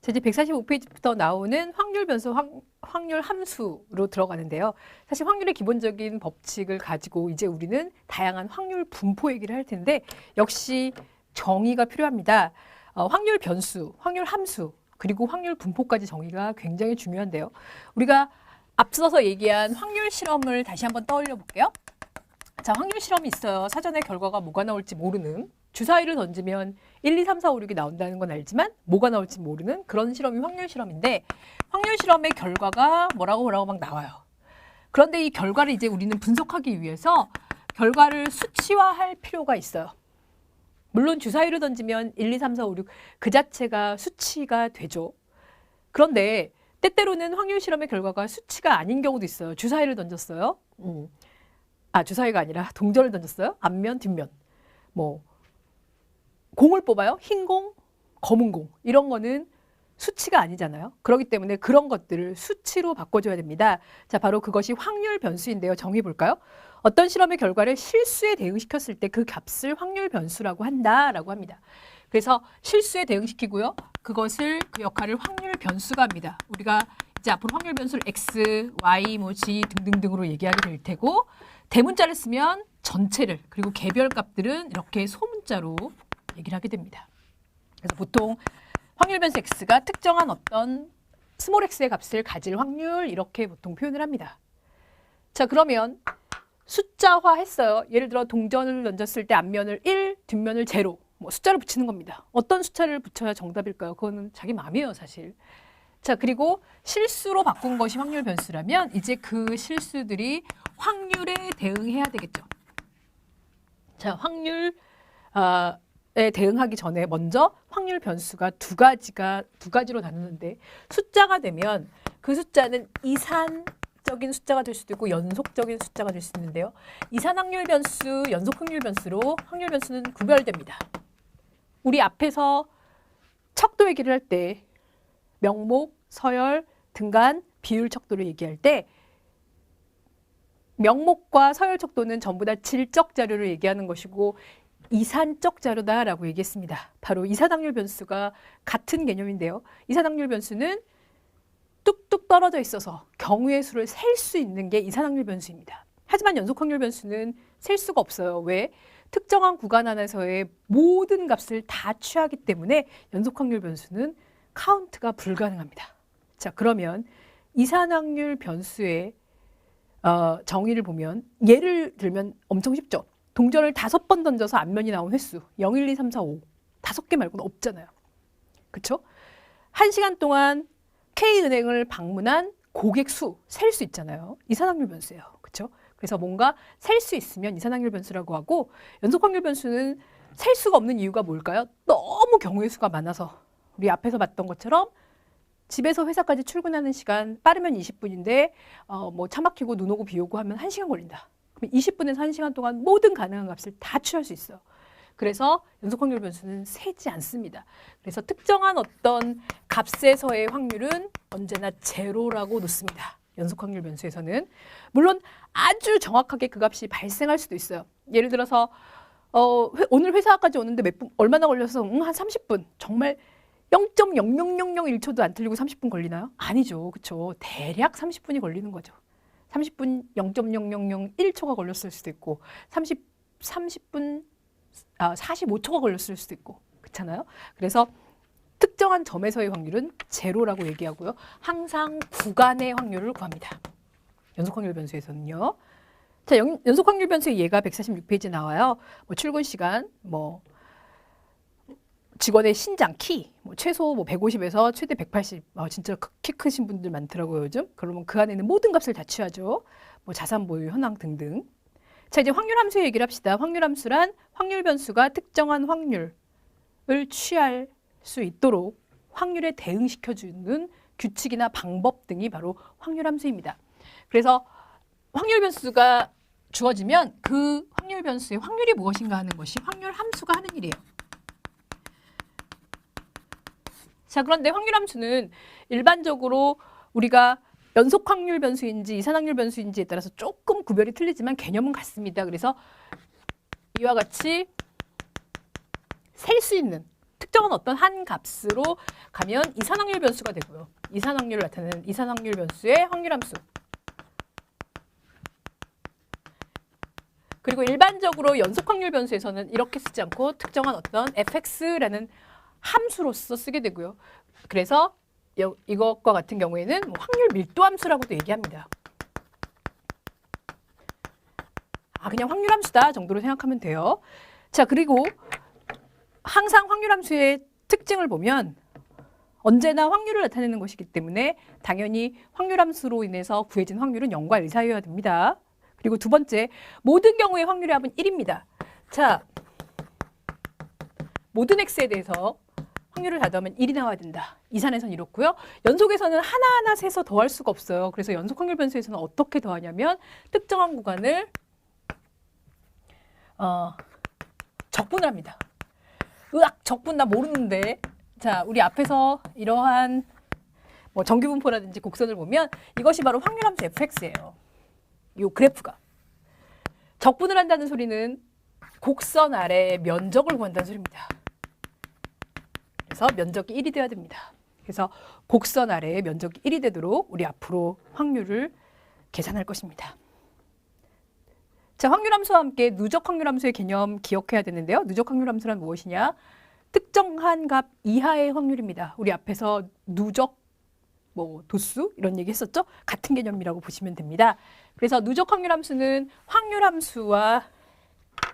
자, 이제 145페이지부터 나오는 확률 변수, 확률 함수로 들어가는데요. 사실 확률의 기본적인 법칙을 가지고 이제 우리는 다양한 확률 분포 얘기를 할 텐데 역시 정의가 필요합니다. 확률 변수, 확률 함수, 그리고 확률 분포까지 정의가 굉장히 중요한데요. 우리가 앞서서 얘기한 확률 실험을 다시 한번 떠올려 볼게요. 자, 확률 실험이 있어요. 사전에 결과가 뭐가 나올지 모르는. 주사위를 던지면 1, 2, 3, 4, 5, 6이 나온다는 건 알지만 뭐가 나올지 모르는 그런 실험이 확률 실험인데 확률 실험의 결과가 뭐라고 막 나와요. 그런데 이 결과를 이제 우리는 분석하기 위해서 결과를 수치화할 필요가 있어요. 물론 주사위를 던지면 1, 2, 3, 4, 5, 6 그 자체가 수치가 되죠. 그런데 때때로는 확률 실험의 결과가 수치가 아닌 경우도 있어요. 주사위를 던졌어요. 주사위가 아니라 동전을 던졌어요. 앞면, 뒷면. 뭐 공을 뽑아요. 흰 공, 검은 공. 이런 거는 수치가 아니잖아요. 그렇기 때문에 그런 것들을 수치로 바꿔줘야 됩니다. 자, 바로 그것이 확률 변수인데요. 정의 볼까요? 어떤 실험의 결과를 실수에 대응시켰을 때 그 값을 확률 변수라고 한다라고 합니다. 그래서 실수에 대응시키고요. 그것을 그 역할을 확률 변수가 합니다. 우리가 이제 앞으로 확률 변수를 x, y, 뭐 g 등등등으로 얘기하게 될 테고 대문자를 쓰면 전체를 그리고 개별 값들은 이렇게 소문자로 얘기를 하게 됩니다. 그래서 보통 확률 변수 x가 특정한 어떤 스몰 x의 값을 가질 확률 이렇게 보통 표현을 합니다. 자, 그러면 숫자화 했어요. 예를 들어 동전을 던졌을 때 앞면을 1, 뒷면을 0. 뭐 숫자를 붙이는 겁니다. 어떤 숫자를 붙여야 정답일까요? 그거는 자기 마음이에요, 사실. 자, 그리고 실수로 바꾼 것이 확률 변수라면 이제 그 실수들이 확률에 대응해야 되겠죠. 자, 확률 에 대응하기 전에 먼저 확률 변수가 두 가지로 나누는데 숫자가 되면 그 숫자는 이산적인 숫자가 될 수도 있고 연속적인 숫자가 될 수 있는데요. 이산 확률 변수, 연속 확률 변수로 확률 변수는 구별됩니다. 우리 앞에서 척도 얘기를 할 때 명목, 서열, 등간, 비율 척도를 얘기할 때 명목과 서열 척도는 전부 다 질적 자료를 얘기하는 것이고 이산적 자료다라고 얘기했습니다. 바로 이산확률 변수가 같은 개념인데요. 이산확률 변수는 뚝뚝 떨어져 있어서 경우의 수를 셀 수 있는 게 이산확률 변수입니다. 하지만 연속확률 변수는 셀 수가 없어요. 왜? 특정한 구간 안에서의 모든 값을 다 취하기 때문에 연속확률 변수는 카운트가 불가능합니다. 자, 그러면 이산확률 변수의 정의를 보면 예를 들면 엄청 쉽죠. 동전을 5번 던져서 앞면이 나온 횟수 0, 1, 2, 3, 4, 5 5개 말고는 없잖아요. 그렇죠? 1시간 동안 K은행을 방문한 고객 수 셀 수 있잖아요. 이산확률 변수예요. 그렇죠? 그래서 뭔가 셀 수 있으면 이산확률 변수라고 하고 연속확률 변수는 셀 수가 없는 이유가 뭘까요? 너무 경우의 수가 많아서 우리 앞에서 봤던 것처럼 집에서 회사까지 출근하는 시간 빠르면 20분인데 뭐 차 막히고 눈 오고 비 오고 하면 1시간 걸린다. 20분에서 1시간 동안 모든 가능한 값을 다 취할 수 있어요. 그래서 연속확률 변수는 세지 않습니다. 그래서 특정한 어떤 값에서의 확률은 언제나 제로라고 놓습니다. 연속확률 변수에서는. 물론 아주 정확하게 그 값이 발생할 수도 있어요. 예를 들어서 오늘 회사까지 오는데 얼마나 걸려서 한 30분. 정말 0.00001초도 안 틀리고 30분 걸리나요? 아니죠. 그렇죠. 대략 30분이 걸리는 거죠. 30분 0.0001초가 걸렸을 수도 있고 30분 45초가 걸렸을 수도 있고 그렇잖아요. 그래서 특정한 점에서의 확률은 제로라고 얘기하고요. 항상 구간의 확률을 구합니다. 연속확률 변수에서는요. 자, 연속확률 변수의 예가 146페이지에 나와요. 뭐 출근 시간, 뭐 직원의 신장, 키, 뭐 최소 150에서 최대 180. 진짜 키 크신 분들 많더라고요, 요즘. 그러면 그 안에는 모든 값을 다 취하죠. 뭐 자산 보유 현황 등등. 자, 이제 확률 함수 얘기를 합시다. 확률 함수란 확률 변수가 특정한 확률을 취할 수 있도록 확률에 대응시켜주는 규칙이나 방법 등이 바로 확률 함수입니다. 그래서 확률 변수가 주어지면 그 확률 변수의 확률이 무엇인가 하는 것이 확률 함수가 하는 일이에요. 자, 그런데 확률 함수는 일반적으로 우리가 연속 확률 변수인지 이산 확률 변수인지에 따라서 조금 구별이 틀리지만 개념은 같습니다. 그래서 이와 같이 셀 수 있는 특정한 어떤 한 값으로 가면 이산확률 변수가 되고요. 이산확률을 나타내는 이산확률 변수의 확률함수. 그리고 일반적으로 연속확률 변수에서는 이렇게 쓰지 않고 특정한 어떤 fx라는 함수로서 쓰게 되고요. 그래서 이것과 같은 경우에는 뭐 확률 밀도 함수라고도 얘기합니다. 그냥 확률 함수다 정도로 생각하면 돼요. 자, 그리고 항상 확률 함수의 특징을 보면 언제나 확률을 나타내는 것이기 때문에 당연히 확률 함수로 인해서 구해진 확률은 0과 1 사이여야 됩니다. 그리고 두 번째, 모든 경우의 확률의 합은 1입니다. 자, 모든 x에 대해서 확률을 다 더하면 1이 나와야 된다. 이산에서는 이렇고요. 연속에서는 하나하나 세서 더할 수가 없어요. 그래서 연속 확률 변수에서는 어떻게 더하냐면 특정한 구간을 적분을 합니다. 으악, 적분 나 모르는데. 자, 우리 앞에서 이러한 뭐 정규분포라든지 곡선을 보면 이것이 바로 확률함수 fx예요. 이 그래프가. 적분을 한다는 소리는 곡선 아래의 면적을 구한다는 소리입니다. 그래서 면적이 1이 돼야 됩니다. 그래서 곡선 아래의 면적이 1이 되도록 우리 앞으로 확률을 계산할 것입니다. 자, 확률함수와 함께 누적확률함수의 개념 기억해야 되는데요. 누적확률함수란 무엇이냐? 특정한 값 이하의 확률입니다. 우리 앞에서 누적, 도수 이런 얘기 했었죠? 같은 개념이라고 보시면 됩니다. 그래서 누적확률함수는 확률함수와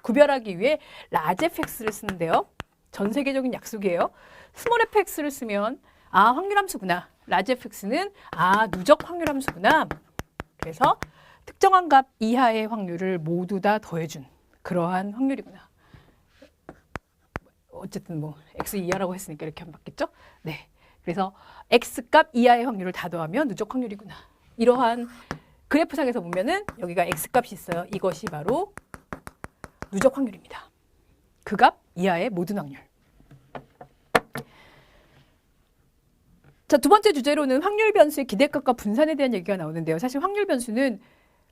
구별하기 위해 large fx를 쓰는데요. 전 세계적인 약속이에요. small fx를 쓰면 확률함수구나. large fx는 누적 확률함수구나. 그래서 특정한 값 이하의 확률을 모두 다 더해준 그러한 확률이구나. 어쨌든 x 이하라고 했으니까 이렇게 하면 맞겠죠? 네. 그래서 x값 이하의 확률을 다 더하면 누적 확률이구나. 이러한 그래프상에서 보면은 여기가 x값이 있어요. 이것이 바로 누적 확률입니다. 그 값 이하의 모든 확률. 자, 두 번째 주제로는 확률 변수의 기대값과 분산에 대한 얘기가 나오는데요. 사실 확률 변수는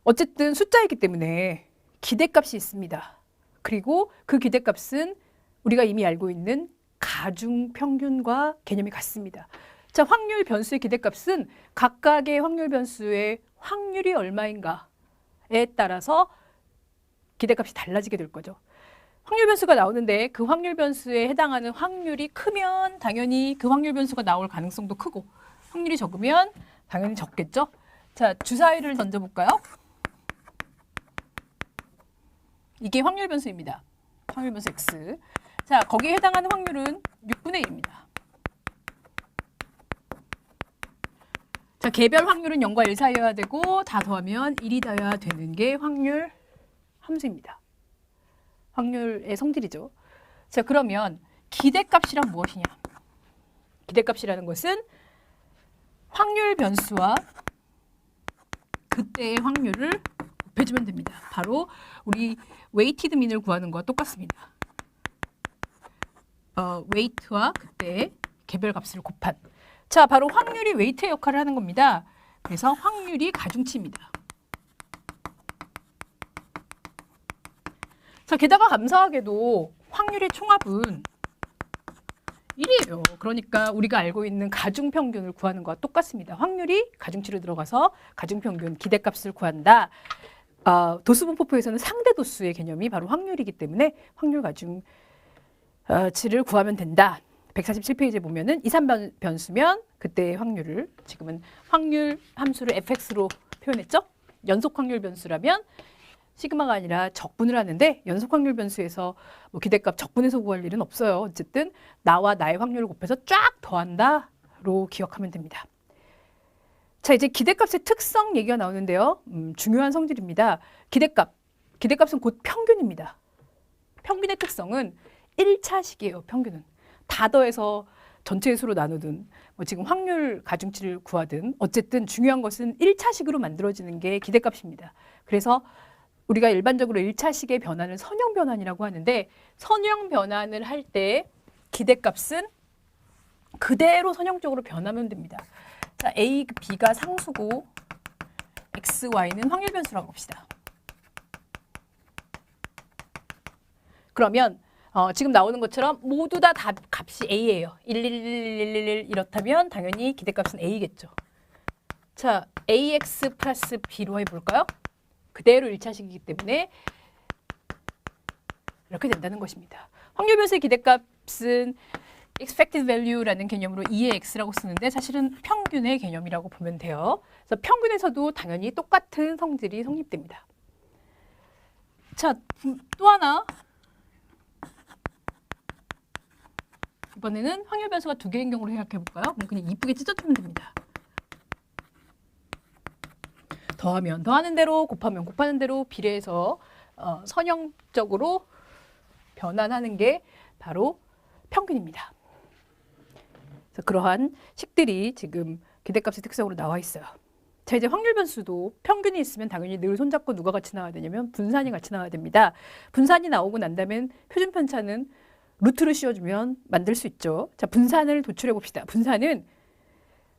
어쨌든 숫자이기 때문에 기대값이 있습니다. 그리고 그 기대값은 우리가 이미 알고 있는 가중평균과 개념이 같습니다. 자, 확률 변수의 기대값은 각각의 확률 변수의 확률이 얼마인가에 따라서 기대값이 달라지게 될 거죠. 확률 변수가 나오는데 그 확률 변수에 해당하는 확률이 크면 당연히 그 확률 변수가 나올 가능성도 크고 확률이 적으면 당연히 적겠죠. 자, 주사위를 던져볼까요? 이게 확률 변수입니다. 확률 변수 x. 자, 거기에 해당하는 확률은 6분의 1입니다. 자, 개별 확률은 0과 1 사이여야 되고 다 더하면 1이 돼야 되는 게 확률 함수입니다. 확률의 성질이죠. 자, 그러면 기대값이란 무엇이냐? 기대값이라는 것은 확률 변수와 그때의 확률을 곱해주면 됩니다. 바로 우리 웨이티드 민을 구하는 거와 똑같습니다. 웨이트와 그때의 개별 값을 곱한. 자, 바로 확률이 웨이트의 역할을 하는 겁니다. 그래서 확률이 가중치입니다. 자, 게다가 감사하게도 확률의 총합은 1이에요. 그러니까 우리가 알고 있는 가중평균을 구하는 것과 똑같습니다. 확률이 가중치로 들어가서 가중평균, 기대값을 구한다. 도수분포표에서는 상대도수의 개념이 바로 확률이기 때문에 확률 가중치를 구하면 된다. 147페이지에 보면은 이산변수면 그때의 확률을 지금은 확률 함수를 fx로 표현했죠. 연속 확률 변수라면 시그마가 아니라 적분을 하는데 연속 확률 변수에서 기대값 적분해서 구할 일은 없어요. 어쨌든 나와 나의 확률을 곱해서 쫙 더한다로 기억하면 됩니다. 자, 이제 기대값의 특성 얘기가 나오는데요. 중요한 성질입니다. 기대값은 곧 평균입니다. 평균의 특성은 1차식이에요. 평균은. 다 더해서 전체의 수로 나누든 지금 확률 가중치를 구하든 어쨌든 중요한 것은 1차식으로 만들어지는 게 기대값입니다. 그래서 우리가 일반적으로 1차식의 변환을 선형 변환이라고 하는데 선형 변환을 할 때 기대값은 그대로 선형적으로 변하면 됩니다. 자, A, B가 상수고 X, Y는 확률 변수라고 봅시다. 그러면 지금 나오는 것처럼 모두 다 값이 A예요. 11111 이렇다면 당연히 기대값은 A겠죠. 자, AX 플러스 B로 해볼까요? 그대로 1차식이기 때문에 이렇게 된다는 것입니다. 확률 변수의 기대값은 expected value라는 개념으로 2의 x라고 쓰는데 사실은 평균의 개념이라고 보면 돼요. 그래서 평균에서도 당연히 똑같은 성질이 성립됩니다. 자, 또 하나. 이번에는 확률 변수가 두 개인 경우로 생각해 볼까요? 그냥 이쁘게 찢어주면 됩니다. 더하면 더하는 대로, 곱하면 곱하는 대로 비례해서 선형적으로 변환하는 게 바로 평균입니다. 그래서 그러한 식들이 지금 기대값의 특성으로 나와 있어요. 자, 이제 확률 변수도 평균이 있으면 당연히 늘 손잡고 누가 같이 나와야 되냐면 분산이 같이 나와야 됩니다. 분산이 나오고 난다면 표준 편차는 루트를 씌워주면 만들 수 있죠. 자, 분산을 도출해 봅시다. 분산은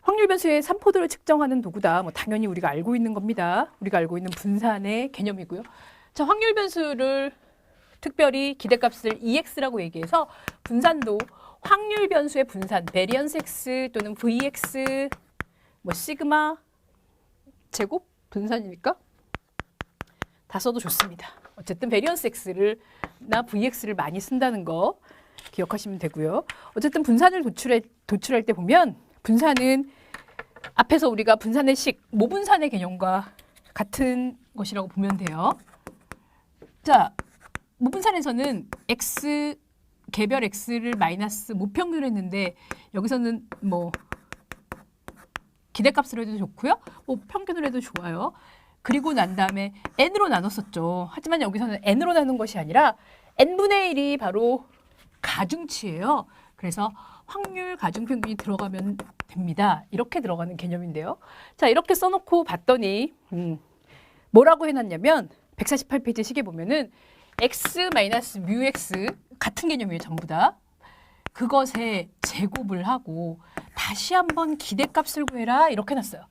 확률 변수의 산포도를 측정하는 도구다. 뭐 당연히 우리가 알고 있는 겁니다. 우리가 알고 있는 분산의 개념이고요. 자, 확률 변수를 특별히 기대값을 EX라고 얘기해서 분산도 확률 변수의 분산, 베리언스 X 또는 VX, 뭐 시그마 제곱 분산이니까 다 써도 좋습니다. 어쨌든 베리언스 X나 VX를 많이 쓴다는 거 기억하시면 되고요. 어쨌든 분산을 도출할 때 보면 분산은 앞에서 우리가 분산의 식, 모분산의 개념과 같은 것이라고 보면 돼요. 자, 모분산에서는 X, 개별 X를 마이너스 모평균을 했는데 여기서는 뭐 기대값으로 해도 좋고요. 뭐 평균으로 해도 좋아요. 그리고 난 다음에 N으로 나눴었죠. 하지만 여기서는 N으로 나눈 것이 아니라 N분의 1이 바로 가중치예요. 그래서 확률 가중평균이 들어가면 됩니다. 이렇게 들어가는 개념인데요. 자, 이렇게 써놓고 봤더니 뭐라고 해놨냐면 148페이지 식에 보면은 x 마이너스 뮤 x 같은 개념이에요. 전부 다. 그것에 제곱을 하고 다시 한번 기대값을 구해라 이렇게 해놨어요.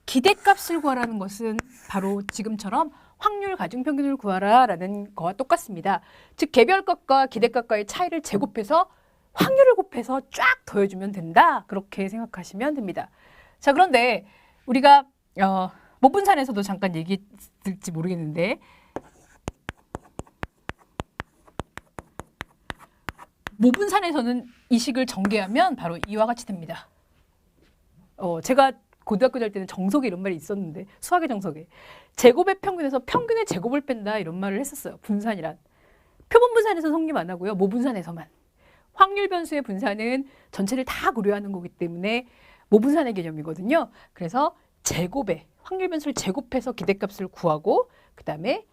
기대값을 구하라는 것은 바로 지금처럼 확률 가중평균을 구하라 라는 거와 똑같습니다. 즉 개별값과 기대값과의 차이를 제곱해서 확률을 곱해서 쫙 더해주면 된다. 그렇게 생각하시면 됩니다. 자, 그런데 우리가 모분산에서도 잠깐 얘기했을지 모르겠는데 모분산에서는 이 식을 전개하면 바로 이와 같이 됩니다. 제가 고등학교 다닐 때는 정석에 이런 말이 있었는데 수학의 정석에 제곱의 평균에서 평균의 제곱을 뺀다 이런 말을 했었어요. 분산이란. 표본 분산에서 성립 안 하고요. 모분산에서만. 확률 변수의 분산은 전체를 다 고려하는 거기 때문에 모분산의 개념이거든요. 그래서 제곱에 확률 변수를 제곱해서 기대값을 구하고 그 다음에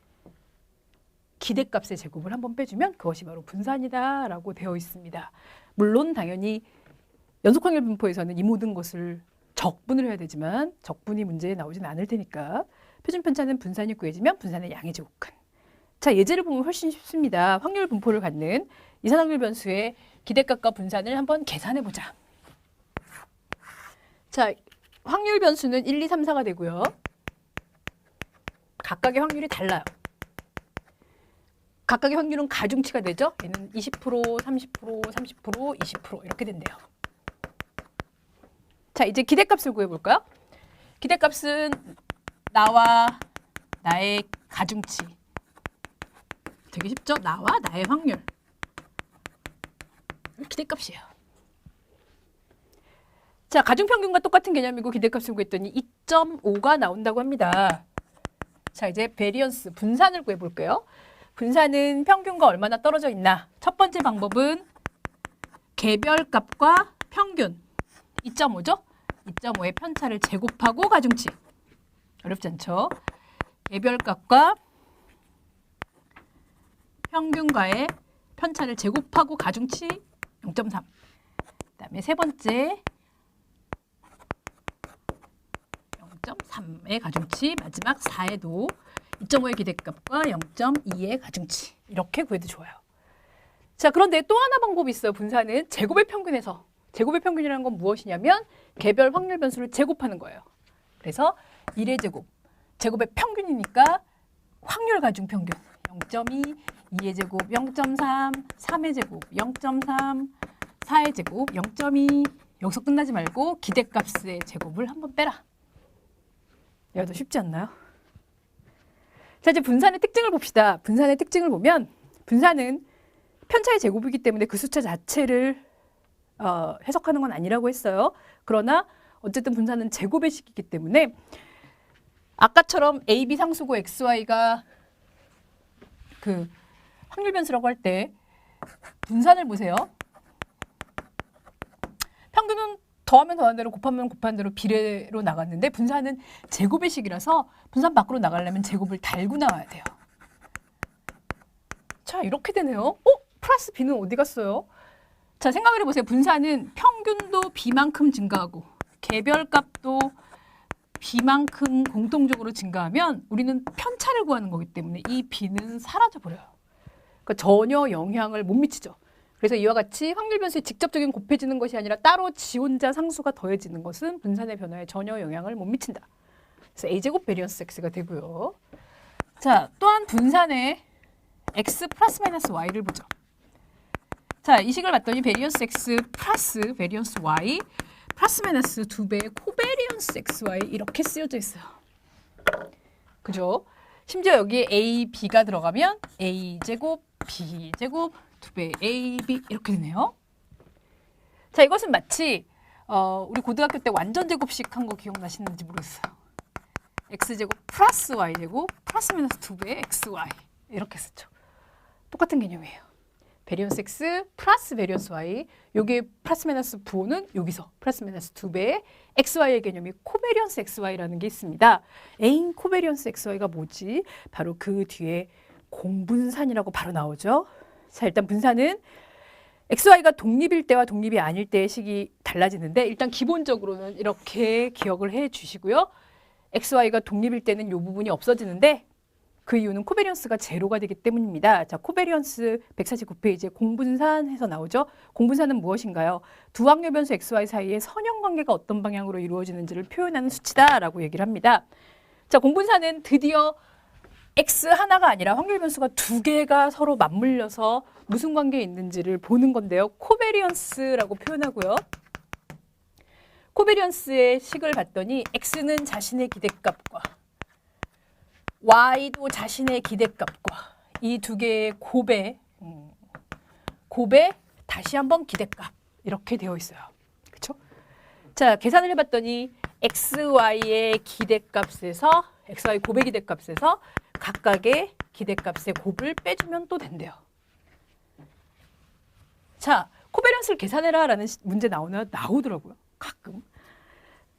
기대값의 제곱을 한번 빼주면 그것이 바로 분산이다라고 되어 있습니다. 물론 당연히 연속확률 분포에서는 이 모든 것을 적분을 해야 되지만 적분이 문제에 나오진 않을 테니까 표준 편차는 분산이 구해지면 분산의 양의 제곱근. 자, 예제를 보면 훨씬 쉽습니다. 확률 분포를 갖는 이산확률 변수의 기대값과 분산을 한번 계산해 보자. 자, 확률 변수는 1, 2, 3, 4가 되고요. 각각의 확률이 달라요. 각각의 확률은 가중치가 되죠. 얘는 20%, 30%, 30%, 20% 이렇게 된대요. 자, 이제 기대값을 구해볼까요? 기대값은 나와 나의 가중치. 되게 쉽죠? 나와 나의 확률. 기대값이에요. 자, 가중평균과 똑같은 개념이고 기대값을 구했더니 2.5가 나온다고 합니다. 자, 이제 베리언스, 분산을 구해볼게요. 분산은 평균과 얼마나 떨어져 있나? 첫 번째 방법은 개별값과 평균 2.5죠? 2.5의 편차를 제곱하고 가중치. 어렵지 않죠? 개별값과 평균과의 편차를 제곱하고 가중치 0.3. 그다음에 세 번째 0.3의 가중치, 마지막 4에도 2.5의 기대값과 0.2의 가중치. 이렇게 구해도 좋아요. 자, 그런데 또 하나 방법이 있어요. 분산은 제곱의 평균에서. 제곱의 평균이라는 건 무엇이냐면 개별 확률 변수를 제곱하는 거예요. 그래서 1의 제곱, 제곱의 평균이니까 확률 가중 평균 0.2, 2의 제곱 0.3, 3의 제곱 0.3, 4의 제곱 0.2. 여기서 끝나지 말고 기대값의 제곱을 한번 빼라. 이것도 쉽지 않나요? 자, 이제 분산의 특징을 봅시다. 분산의 특징을 보면 분산은 편차의 제곱이기 때문에 그 숫자 자체를 해석하는 건 아니라고 했어요. 그러나 어쨌든 분산은 제곱의 식이기 때문에 아까처럼 A, B 상수고 XY가 그 확률 변수라고 할 때 분산을 보세요. 평균은 더하면 더한 대로 곱하면 곱한 대로 비례로 나갔는데 분산은 제곱의 식이라서 분산 밖으로 나가려면 제곱을 달고 나와야 돼요. 자, 이렇게 되네요. 플러스 B는 어디 갔어요? 자, 생각을 해보세요. 분산은 평균도 B만큼 증가하고 개별값도 B만큼 공통적으로 증가하면 우리는 편차를 구하는 거기 때문에 이 B는 사라져버려요. 그러니까 전혀 영향을 못 미치죠. 그래서 이와 같이 확률 변수에 직접적인 곱해지는 것이 아니라 따로 지 혼자 상수가 더해지는 것은 분산의 변화에 전혀 영향을 못 미친다. 그래서 A제곱 베리언스 X가 되고요. 자, 또한 분산의 X 플러스 마이너스 Y를 보죠. 자, 이 식을 봤더니 베리언스 X 플러스 베리언스 Y 플러스 마이너스 2배의 코베리언스 XY 이렇게 쓰여져 있어요. 그죠? 심지어 여기에 A, B가 들어가면 A제곱, B제곱, 2배 A, B 이렇게 되네요. 자, 이것은 마치 우리 고등학교 때 완전 제곱식 한 거 기억나시는지 모르겠어요. X제곱 플러스 Y제곱 플러스 마이너스 2배의 XY 이렇게 쓰죠. 똑같은 개념이에요. 베리언스 X 플러스 베리언스 Y 요게 플러스 마이너스 부호는 여기서 플러스 마이너스 2배의 XY의 개념이 코베리언스 XY라는 게 있습니다. A인 코베리언스 XY가 뭐지? 바로 그 뒤에 공분산이라고 바로 나오죠. 자, 일단 분산은 XY가 독립일 때와 독립이 아닐 때의 식이 달라지는데 일단 기본적으로는 이렇게 기억을 해 주시고요. XY가 독립일 때는 이 부분이 없어지는데 그 이유는 코베리언스가 제로가 되기 때문입니다. 자, 코베리언스 149페이지에 공분산 해서 나오죠. 공분산은 무엇인가요? 두 확률 변수 XY 사이의 선형 관계가 어떤 방향으로 이루어지는지를 표현하는 수치다라고 얘기를 합니다. 자, 공분산은 드디어 X 하나가 아니라 확률 변수가 두 개가 서로 맞물려서 무슨 관계에 있는지를 보는 건데요. 코베리언스라고 표현하고요. 코베리언스의 식을 봤더니 X는 자신의 기대값과 Y도 자신의 기대값과 이 두 개의 곱에 다시 한번 기대값 이렇게 되어 있어요. 그렇죠? 자, 계산을 해봤더니 XY의 기대값에서 XY 곱의 기대값에서 각각의 기대값의 곱을 빼주면 또 된대요. 자, 코베리언스를 계산해라 라는 문제 나오더라고요. 가끔.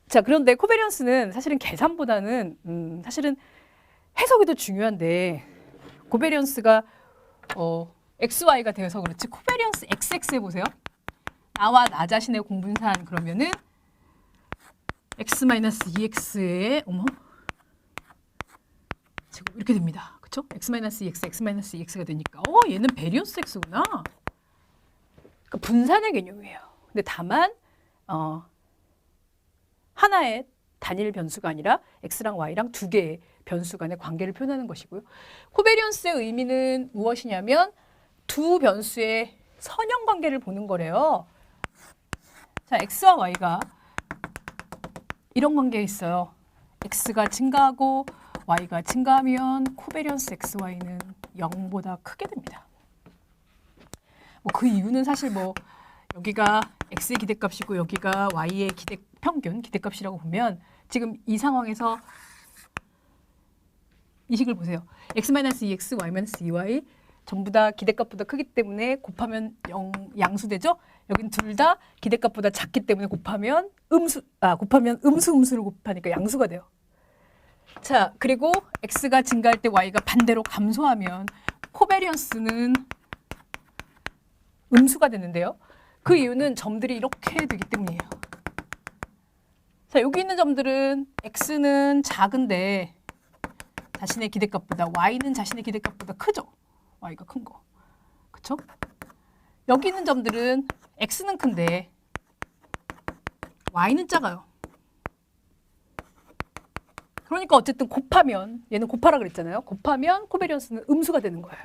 자, 그런데 코베리언스는 사실은 계산보다는 사실은 해석이 더 중요한데 코베리언스가 XY가 되어서 그렇지 코베리언스 XX 해보세요. 나와 나 자신의 공분산 그러면은 X-2X의 제곱 이렇게 됩니다. 그쵸? X-2X, X-2X가 되니까 얘는 베리언스 X구나. 그러니까 분산의 개념이에요. 근데 다만 하나의 단일 변수가 아니라 X랑 Y랑 두 개의 변수 간의 관계를 표현하는 것이고요. 코베리언스의 의미는 무엇이냐면 두 변수의 선형 관계를 보는 거래요. 자, X와 Y가 이런 관계에 있어요. X가 증가하고 Y가 증가하면 코베리언스 XY는 0보다 크게 됩니다. 그 이유는 사실 여기가 X의 기대값이고 여기가 Y의 평균 기대값이라고 보면 지금 이 상황에서 이 식을 보세요. X-2X, Y-2Y 전부 다 기대값보다 크기 때문에 곱하면 양수되죠? 여긴 둘 다 기대값보다 작기 때문에 곱하면 음수를 곱하니까 양수가 돼요. 자, 그리고 X가 증가할 때 Y가 반대로 감소하면 코베리언스는 음수가 되는데요. 그 이유는 점들이 이렇게 되기 때문이에요. 자, 여기 있는 점들은 X는 작은데 자신의 기대값보다 Y는 자신의 기대값보다 크죠. Y가 큰 거. 그쵸? 여기 있는 점들은 X는 큰데 Y는 작아요. 그러니까 어쨌든 곱하면 얘는 곱하라 그랬잖아요. 곱하면 코베리언스는 음수가 되는 거예요.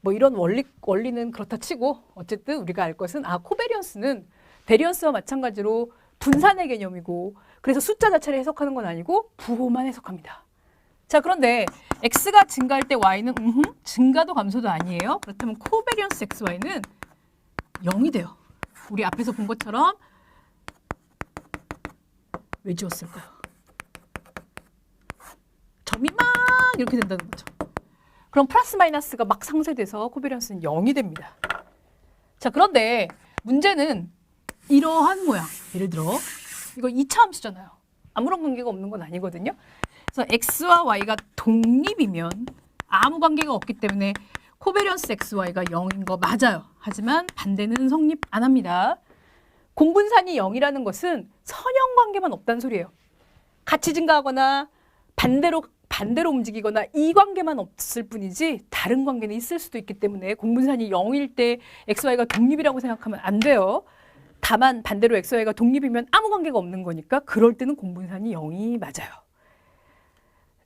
뭐 이런 원리는 그렇다 치고 어쨌든 우리가 알 것은 코베리언스는 베리언스와 마찬가지로 분산의 개념이고 그래서 숫자 자체를 해석하는 건 아니고 부호만 해석합니다. 자, 그런데 x가 증가할 때 y는 증가도 감소도 아니에요. 그렇다면 코베리언스 xy는 0이 돼요. 우리 앞에서 본 것처럼 왜 지웠을까요? 점이 막 이렇게 된다는 거죠. 그럼 플러스 마이너스가 막 상쇄돼서 코베리언스는 0이 됩니다. 자, 그런데 문제는 이러한 모양. 예를 들어 이거 2차 함수잖아요. 아무런 관계가 없는 건 아니거든요. 그래서 x와 y가 독립이면 아무 관계가 없기 때문에 코베리언스 xy가 0인 거 맞아요. 하지만 반대는 성립 안 합니다. 공분산이 0이라는 것은 선형 관계만 없다는 소리예요. 같이 증가하거나 반대로 움직이거나 이 관계만 없을 뿐이지 다른 관계는 있을 수도 있기 때문에 공분산이 0일 때 xy가 독립이라고 생각하면 안 돼요. 다만 반대로 xy가 독립이면 아무 관계가 없는 거니까 그럴 때는 공분산이 0이 맞아요.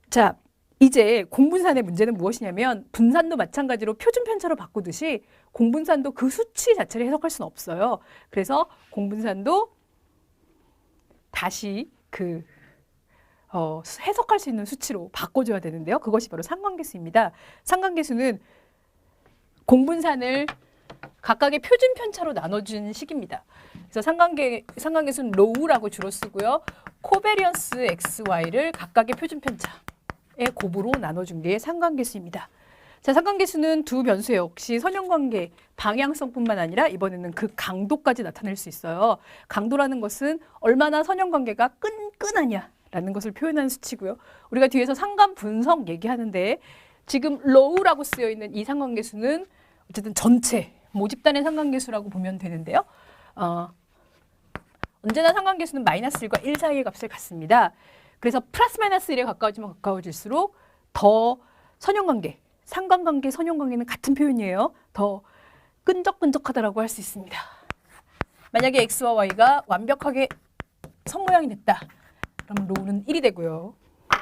자, 이제 공분산의 문제는 무엇이냐면 분산도 마찬가지로 표준 편차로 바꾸듯이 공분산도 그 수치 자체를 해석할 수는 없어요. 그래서 공분산도 다시 해석할 수 있는 수치로 바꿔줘야 되는데요. 그것이 바로 상관계수입니다. 상관계수는 공분산을 각각의 표준 편차로 나눠준 식입니다. 그래서 상관계수는 로우라고 주로 쓰고요. 코베리언스 XY를 각각의 표준 편차의 곱으로 나눠준 게 상관계수입니다. 자, 상관계수는 두 변수의 역시 선형관계, 방향성뿐만 아니라 이번에는 그 강도까지 나타낼 수 있어요. 강도라는 것은 얼마나 선형관계가 끈끈하냐라는 것을 표현하는 수치고요. 우리가 뒤에서 상관분석 얘기하는데 지금 low라고 쓰여 있는 이 상관계수는 어쨌든 전체 모집단의 상관계수라고 보면 되는데요. 언제나 상관계수는 마이너스 1과 1 사이의 값을 갖습니다. 그래서 플러스 마이너스 1에 가까워지면 가까워질수록 더 선형관계, 상관관계, 선형관계는 같은 표현이에요. 더 끈적끈적하다라고 할 수 있습니다. 만약에 x와 y가 완벽하게 선모양이 됐다. 그럼 로우는 1이 되고요.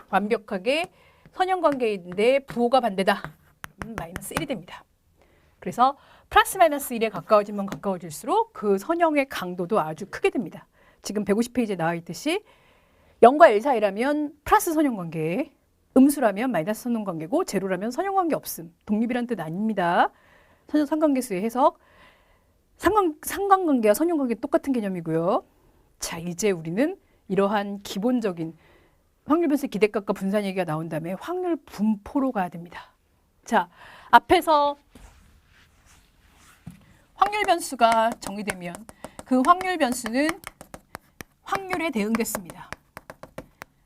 완벽하게 선형관계인데 부호가 반대다. 마이너스 1이 됩니다. 그래서 플러스 마이너스 1에 가까워지면 가까워질수록 그 선형의 강도도 아주 크게 됩니다. 지금 150페이지에 나와 있듯이 0과 1 사이라면 플러스 선형관계, 음수라면 마이너스 선형관계고 제로라면 선형관계 없음. 독립이란 뜻 아닙니다. 상관계수의 해석. 상관관계와 선형관계 똑같은 개념이고요. 자, 이제 우리는 이러한 기본적인 확률변수 기대값과 분산 얘기가 나온 다음에 확률 분포로 가야 됩니다. 자, 앞에서 확률 변수가 정의되면 그 확률 변수는 확률에 대응됐습니다.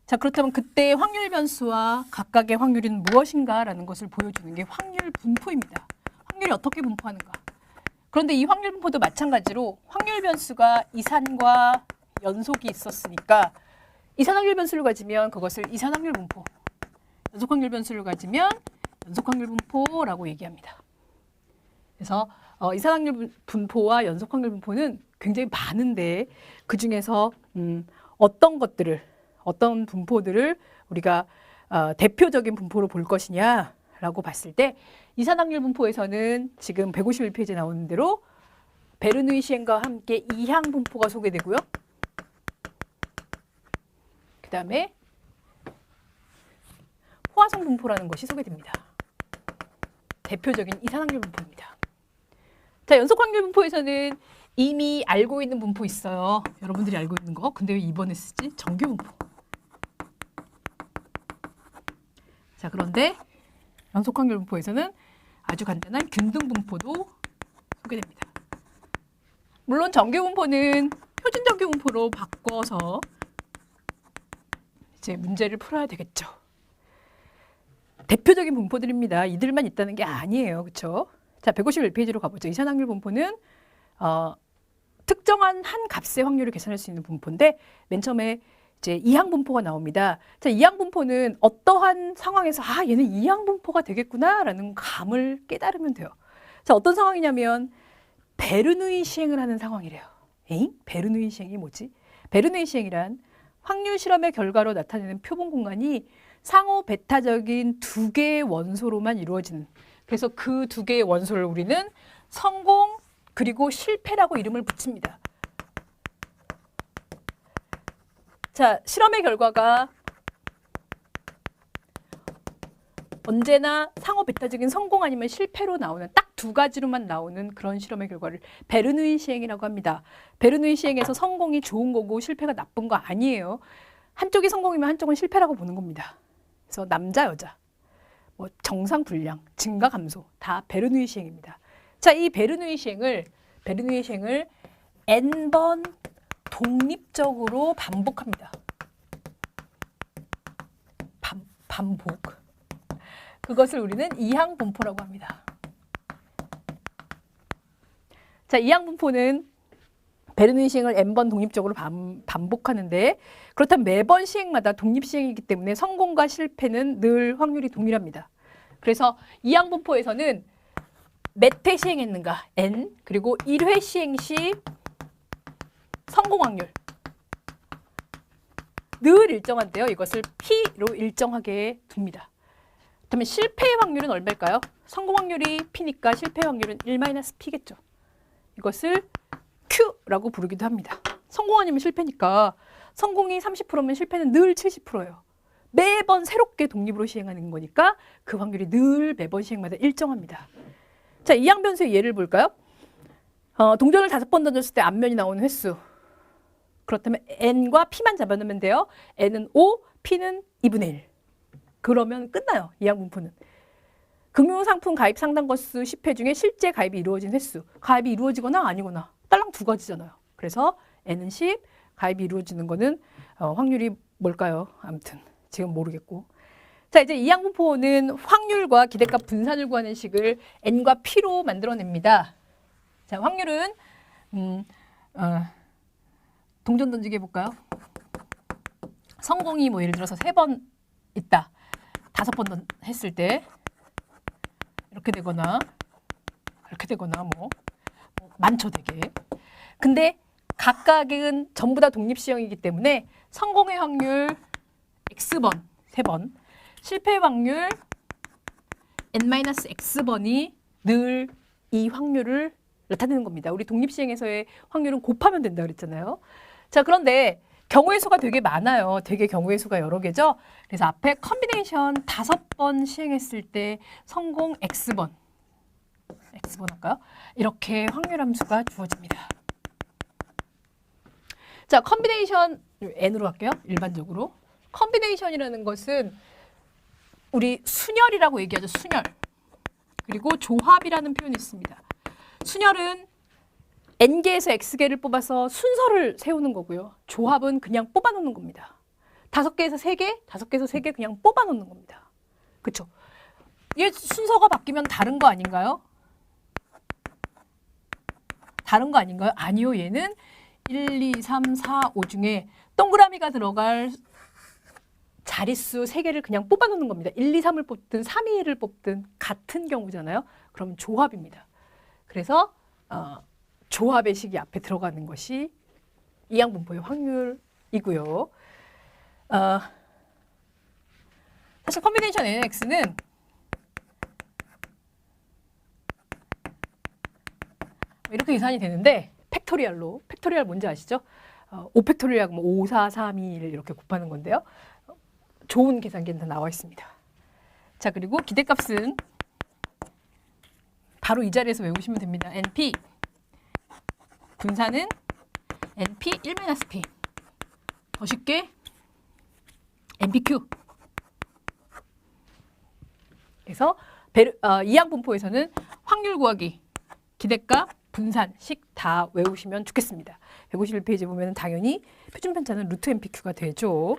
자, 그렇다면 그때 확률 변수와 각각의 확률은 무엇인가라는 것을 보여주는 게 확률 분포입니다. 확률이 어떻게 분포하는가. 그런데 이 확률 분포도 마찬가지로 확률 변수가 이산과 연속이 있었으니까 이산 확률 변수를 가지면 그것을 이산 확률 분포, 연속 확률 변수를 가지면 연속 확률 분포라고 얘기합니다. 그래서 이산 확률 분포와 연속 확률 분포는 굉장히 많은데 그 중에서 어떤 분포들을 우리가 대표적인 분포로 볼 것이냐라고 봤을 때 이산 확률 분포에서는 지금 151페이지에 나오는 대로 베르누이 시행과 함께 이항 분포가 소개되고요. 그 다음에 포화성 분포라는 것이 소개됩니다. 대표적인 이산 확률 분포입니다. 자, 연속 확률 분포에서는 이미 알고 있는 분포 있어요. 여러분들이 알고 있는 거. 근데 왜 이번에 쓰지? 정규 분포. 자, 그런데 연속 확률 분포에서는 아주 간단한 균등 분포도 소개됩니다. 물론 정규 분포는 표준 정규 분포로 바꿔서 이제 문제를 풀어야 되겠죠. 대표적인 분포들입니다. 이들만 있다는 게 아니에요. 그렇죠? 자, 151페이지로 가보죠. 이산 확률 분포는 특정한 한 값의 확률을 계산할 수 있는 분포인데 맨 처음에 이제 이항 분포가 나옵니다. 자, 이항 분포는 어떠한 상황에서 얘는 이항 분포가 되겠구나라는 감을 깨달으면 돼요. 자, 어떤 상황이냐면 베르누이 시행을 하는 상황이래요. 베르누이 시행이 뭐지? 베르누이 시행이란 확률 실험의 결과로 나타내는 표본 공간이 상호 베타적인 두 개의 원소로만 이루어지는, 그래서 그 두 개의 원소를 우리는 성공 그리고 실패라고 이름을 붙입니다. 자, 실험의 결과가 언제나 상호 배타적인 성공 아니면 실패로 나오는 딱 두 가지로만 나오는 그런 실험의 결과를 베르누이 시행이라고 합니다. 베르누이 시행에서 성공이 좋은 거고 실패가 나쁜 거 아니에요. 한쪽이 성공이면 한쪽은 실패라고 보는 겁니다. 그래서 남자, 여자, 뭐 정상, 불량, 증가, 감소 다 베르누이 시행입니다. 자, 이 베르누이 시행을 n번 독립적으로 반복합니다. 반복. 그것을 우리는 이항 분포라고 합니다. 자, 이항 분포는 베르누이 시행을 n번 독립적으로 반복하는데 그렇다면 매번 시행마다 독립 시행이기 때문에 성공과 실패는 늘 확률이 동일합니다. 그래서 이항 분포에서는 몇 회 시행했는가 n 그리고 1회 시행 시 성공 확률 늘 일정한데요. 이것을 P로 일정하게 둡니다. 그렇다면 실패의 확률은 얼마일까요? 성공 확률이 P니까 실패 확률은 1-P겠죠. 이것을 Q라고 부르기도 합니다. 성공 아니면 실패니까 성공이 30%면 실패는 늘 70%예요. 매번 새롭게 독립으로 시행하는 거니까 그 확률이 늘 매번 시행마다 일정합니다. 자, 이항 변수의 예를 볼까요? 동전을 5번 던졌을 때 앞면이 나오는 횟수. 그렇다면 n과 p만 잡아놓으면 돼요. n은 5, p는 2분의 1. 그러면 끝나요. 이항 분포는. 금융상품 가입 상당 건수 10회 중에 실제 가입이 이루어진 횟수. 가입이 이루어지거나 아니거나 딸랑 두 가지잖아요. 그래서 n은 10, 가입이 이루어지는 거는 확률이 뭘까요? 아무튼 지금 모르겠고. 자, 이제 이항 분포는 확률과 기대값 분산을 구하는 식을 n과 p로 만들어냅니다. 자, 확률은 동전 던지기 해볼까요? 성공이 뭐 예를 들어서 3번 있다. 5번 했을 때 이렇게 되거나 이렇게 되거나 뭐 많죠 되게. 근데 각각은 전부 다 독립시행이기 때문에 성공의 확률 x번 3번, 실패의 확률 n-x번이 늘 이 확률을 나타내는 겁니다. 우리 독립시행에서의 확률은 곱하면 된다 그랬잖아요. 자, 그런데 경우의 수가 되게 많아요. 되게 경우의 수가 여러 개죠. 그래서 앞에 컨비네이션 5번 시행했을 때 성공 x번 할까요? 이렇게 확률 함수가 주어집니다. 자, 컨비네이션 n으로 할게요. 일반적으로. 컨비네이션이라는 것은 우리 순열이라고 얘기하죠. 순열. 그리고 조합이라는 표현이 있습니다. 순열은 n개에서 x개를 뽑아서 순서를 세우는 거고요. 조합은 그냥 뽑아놓는 겁니다. 5개에서 3개, 5개에서 3개 그냥 뽑아놓는 겁니다. 그렇죠? 얘 순서가 바뀌면 다른 거 아닌가요? 다른 거 아닌가요? 아니요. 얘는 1, 2, 3, 4, 5 중에 동그라미가 들어갈 자릿수 3개를 그냥 뽑아놓는 겁니다. 1, 2, 3을 뽑든 3, 2, 1을 뽑든 같은 경우잖아요. 그럼 조합입니다. 그래서 조합의 식이 앞에 들어가는 것이 이항 분포의 확률이고요. 사실 컨비네이션 nx는 이렇게 계산이 되는데 팩토리얼로, 팩토리얼 뭔지 아시죠? 5팩토리얼하고 5, 4, 3, 2, 1 이렇게 곱하는 건데요. 좋은 계산기는 다 나와 있습니다. 자, 그리고 기대값은 바로 이 자리에서 외우시면 됩니다. np 분산은 np 1-p. 더 쉽게 npq. 그래서 이항 분포에서는 확률 구하기, 기대값, 분산식 다 외우시면 좋겠습니다. 151페이지 보면 당연히 표준 편차는 루트 npq가 되죠.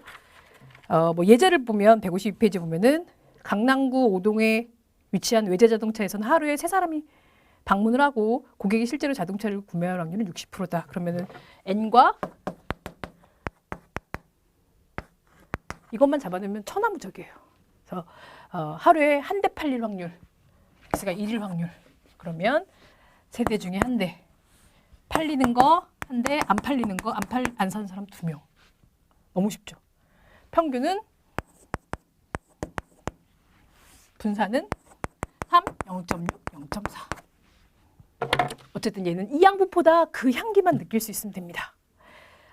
뭐 예제를 보면 152페이지 보면은 강남구 오동에 위치한 외제 자동차에서는 하루에 3사람이 방문을 하고 고객이 실제로 자동차를 구매할 확률은 60%다. 그러면은 n과 이것만 잡아내면 천하무적이에요. 그래서 하루에 한 대 팔릴 확률, x가 1일 확률. 그러면 3대 중에 한 대 팔리는 거 한 대, 안 팔리는 거 안 사는 사람 2명. 너무 쉽죠. 평균은 분산은 3, 0.6, 0.4. 어쨌든 얘는 이양분포다. 그 향기만 느낄 수 있으면 됩니다.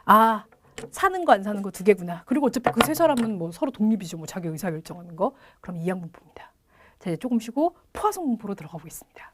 아, 사는 거 안 사는 거 두 개구나. 그리고 어차피 그 세 사람은 뭐 서로 독립이죠. 뭐 자기 의사결정하는 거. 그럼 이양분포입니다. 자, 이제 조금 쉬고 포화성 분포로 들어가 보겠습니다.